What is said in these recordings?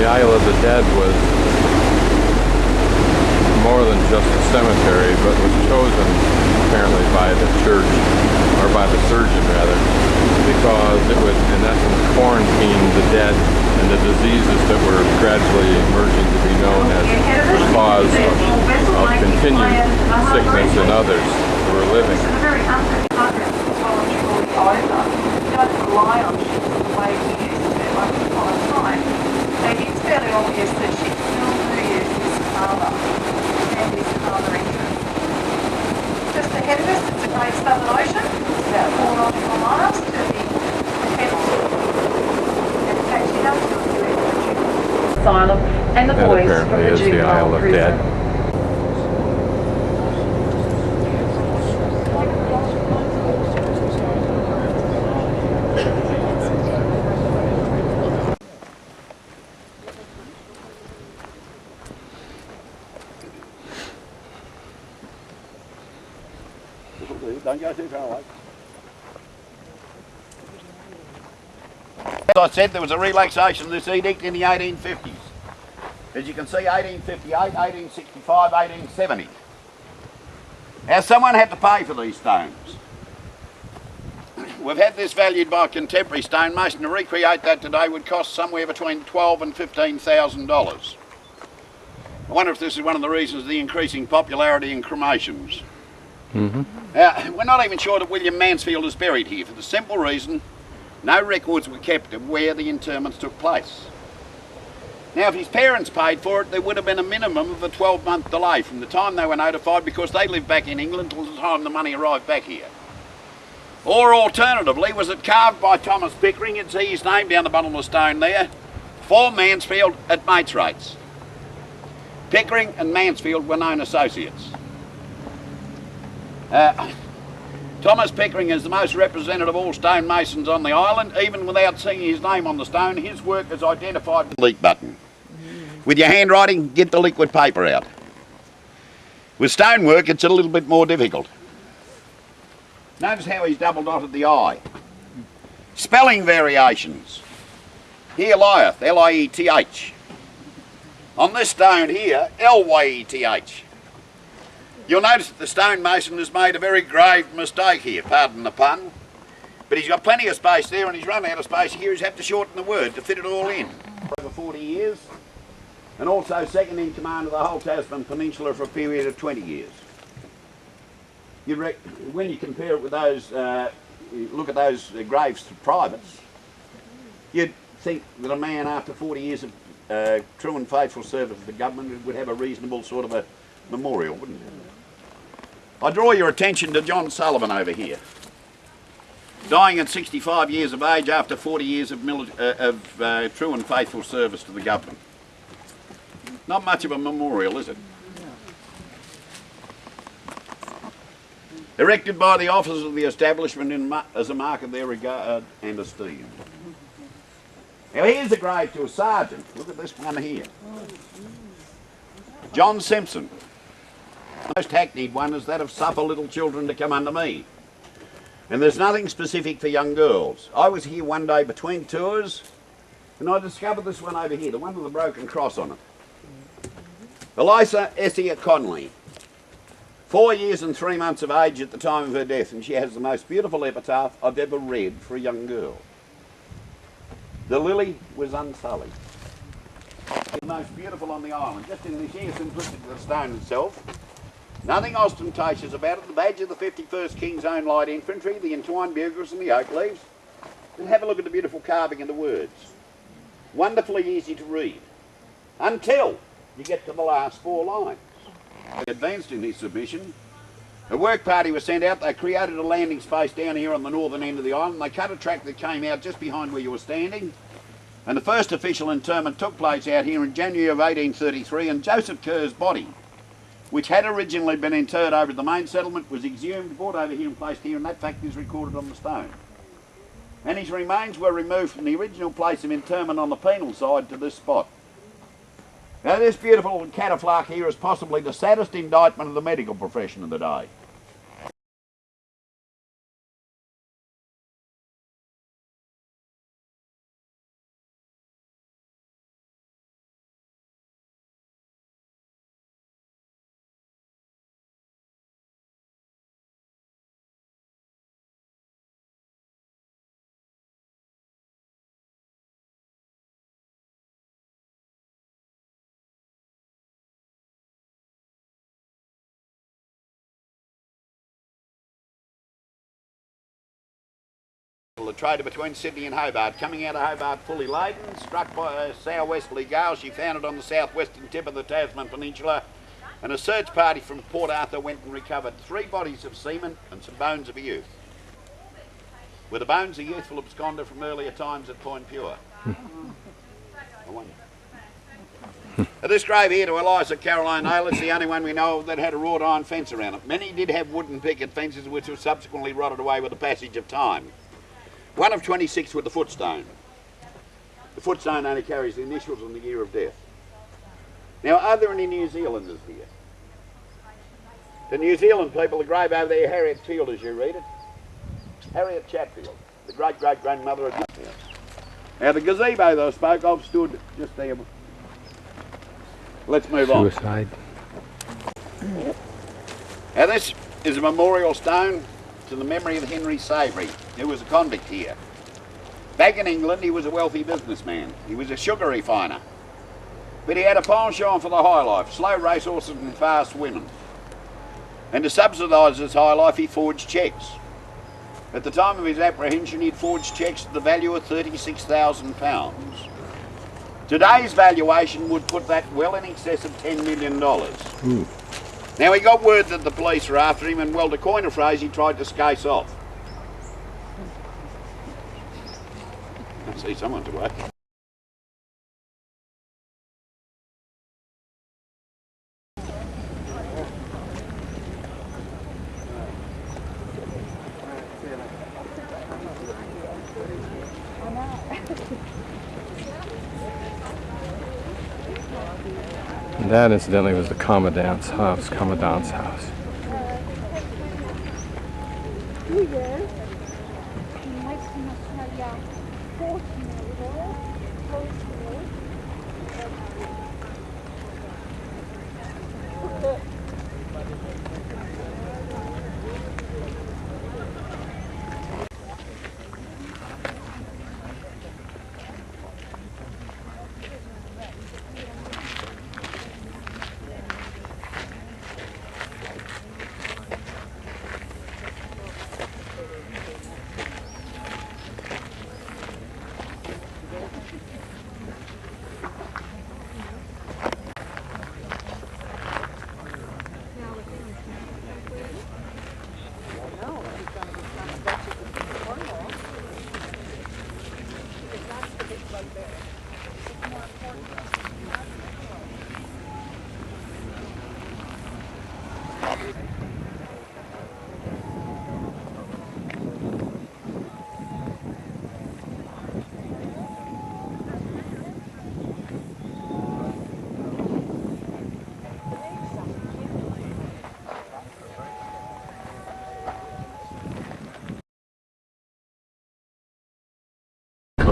the Isle of the Dead was more than just a cemetery, but was chosen apparently by the church, or by the surgeon rather, because it would in essence quarantine the dead and the diseases that were gradually emerging to be known as the cause of continued sickness in others who were living. It's fairly obvious that she still use this harbour and this harbour entrance. Just ahead of us, it's a great southern ocean. It's about 4 nautical miles to the head and catching up to the US asylum and the boys from the juvenile prison. Don't go too far away. As I said, there was a relaxation of this edict in the 1850s. As you can see, 1858, 1865, 1870. Now, someone had to pay for these stones. We've had this valued by a contemporary stonemason. To recreate that today would cost somewhere between $12,000 and $15,000. I wonder if this is one of the reasons of the increasing popularity in cremations. We're not even sure that William Mansfield is buried here for the simple reason no records were kept of where the interments took place. Now, if his parents paid for it, there would have been a minimum of a 12-month delay from the time they were notified, because they lived back in England, till the time the money arrived back here. Or alternatively, was it carved by Thomas Pickering? You'd see his name down the bottom of the stone there, for Mansfield at mates' rates. Pickering and Mansfield were known associates. Thomas Pickering is the most representative of all stonemasons on the island. Even without seeing his name on the stone, his work is identified with the delete button. With your handwriting, get the liquid paper out. With stonework, it's a little bit more difficult. Notice how he's double dotted the I. Spelling variations. Here lieth, L-I-E-T-H. On this stone here, L-Y-E-T-H. You'll notice that the stonemason has made a very grave mistake here, pardon the pun. But he's got plenty of space there, and he's run out of space here. He's had to shorten the word to fit it all in. Over 40 years, and also second in command of the whole Tasman Peninsula for a period of 20 years. When you compare it with those, look at those graves to privates, you'd think that a man after 40 years of true and faithful service to the government would have a reasonable sort of a memorial, wouldn't it? I draw your attention to John Sullivan over here, dying at 65 years of age after 40 years of true and faithful service to the government. Not much of a memorial, is it? Erected by the officers of the establishment as a mark of their regard and esteem. Now here's a grave to a sergeant. Look at this one here. John Simpson. The most hackneyed one is that of suffer little children to come unto me. And there's nothing specific for young girls. I was here one day between tours, and I discovered this one over here, the one with the broken cross on it. Eliza Essia Conley, 4 years and 3 months of age at the time of her death, and she has the most beautiful epitaph I've ever read for a young girl. The lily was unsullied. The most beautiful on the island, just in the sheer simplicity of the stone itself. Nothing ostentatious about it. The badge of the 51st King's Own Light Infantry, the entwined bugles and the oak leaves. And have a look at the beautiful carving and the words. Wonderfully easy to read. Until you get to the last 4 lines. Advanced in his submission. A work party was sent out. They created a landing space down here on the northern end of the island. They cut a track that came out just behind where you were standing. And the first official interment took place out here in January of 1833, and Joseph Kerr's body, which had originally been interred over at the main settlement, was exhumed, brought over here and placed here, and that fact is recorded on the stone. And his remains were removed from the original place of interment on the penal side to this spot. Now this beautiful catafalque here is possibly the saddest indictment of the medical profession of the day. people that traded between Sydney and Hobart, coming out of Hobart fully laden, struck by a southwesterly gale. She found it on the southwestern tip of the Tasman Peninsula, and a search party from Port Arthur went and recovered 3 bodies of seamen and some bones of a youth. Were the bones a youthful absconder from earlier times at Point Pure? I wonder. This grave here to Eliza Caroline Hale is the only one we know of that had a wrought iron fence around it. Many did have wooden picket fences which were subsequently rotted away with the passage of time. One of 26 with the footstone. The footstone only carries the initials and the year of death. Now, are there any New Zealanders here? The New Zealand people, the grave over there, Harriet Field as you read it. Harriet Chatfield, the great-great-grandmother of Chatfield. Now, the gazebo that I spoke of stood just there. Let's move on. Suicide. Now this is a memorial stone to the memory of Henry Savory, who was a convict here. Back in England, he was a wealthy businessman. He was a sugar refiner. But he had a penchant for the high life, slow racehorses and fast women. And to subsidise his high life, he forged cheques. At the time of his apprehension, he'd forged cheques to the value of £36,000. Today's valuation would put that well in excess of $10 million. Now, he got word that the police were after him, and well, to coin a phrase, he tried to scase off. I see someone's away. And that, incidentally, was the Commandant's house.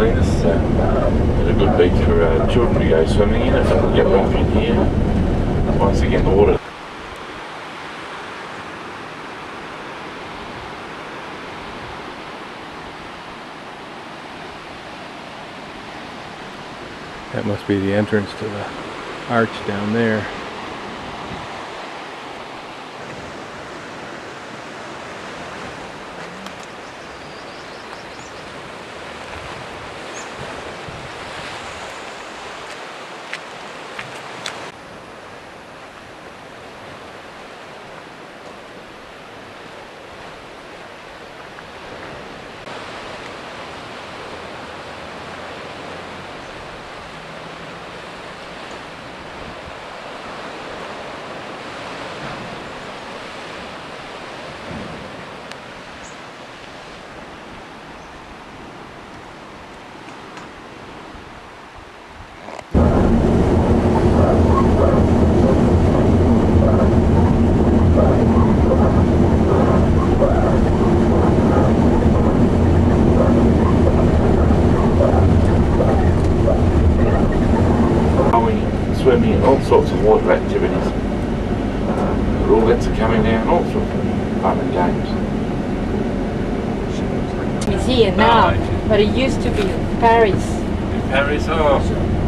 This is a good beach for children to go swimming in if they can get rough in here. Once again, the water. That must be the entrance to the arch down there. Swimming, all sorts of water activities. Roulets are coming down, all sorts of fun and games. It's here now, but it used to be Paris. In Paris, oh.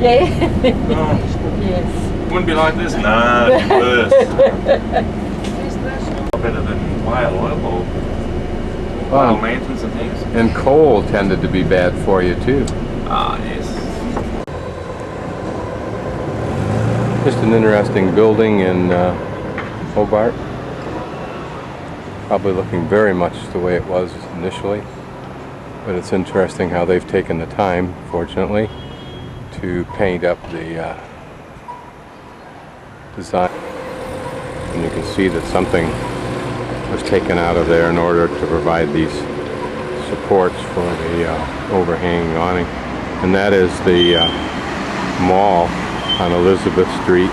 Yeah. Oh. Yes. Wouldn't be like this? No, it's worse. Better than whale oil or wild lanterns and things. And coal tended to be bad for you too. Ah, yes. Just an interesting building in Hobart. Probably looking very much the way it was initially. But it's interesting how they've taken the time, fortunately, to paint up the design. And you can see that something was taken out of there in order to provide these supports for the overhanging awning. And that is the mall on Elizabeth Street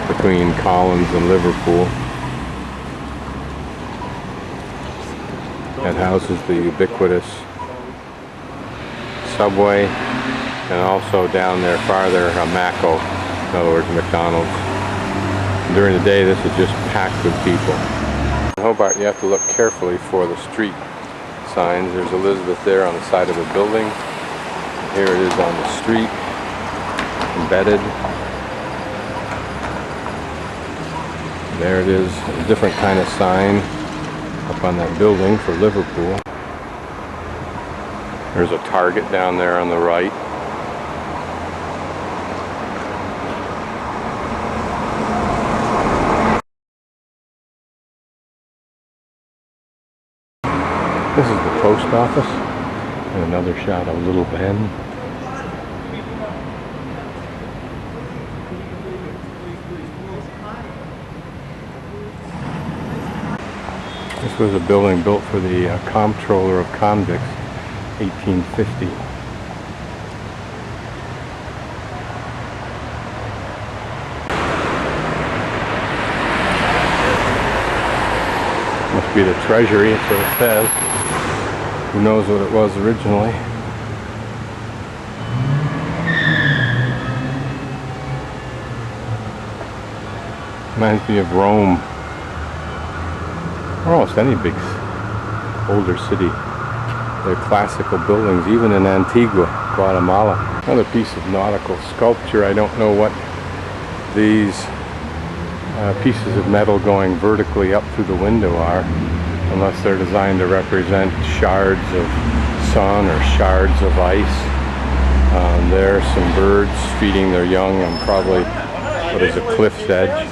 between Collins and Liverpool. That houses the ubiquitous subway, and also down there farther a Macco, in other words McDonald's. And during the day this is just packed with people. In Hobart you have to look carefully for the street signs. There's Elizabeth there on the side of a building. Here it is on the street, embedded. There it is, a different kind of sign up on that building for Liverpool. There's a Target down there on the right. This is the post office, and another shot of Little Ben. This was a building built for the Comptroller of Convicts, 1850. Must be the Treasury, so it says. Who knows what it was originally. Reminds me of Rome. Or almost any big older city. They're classical buildings, even in Antigua, Guatemala. Another piece of nautical sculpture. I don't know what these pieces of metal going vertically up through the window are, unless they're designed to represent shards of sun or shards of ice. There are some birds feeding their young on probably what is a cliff's edge.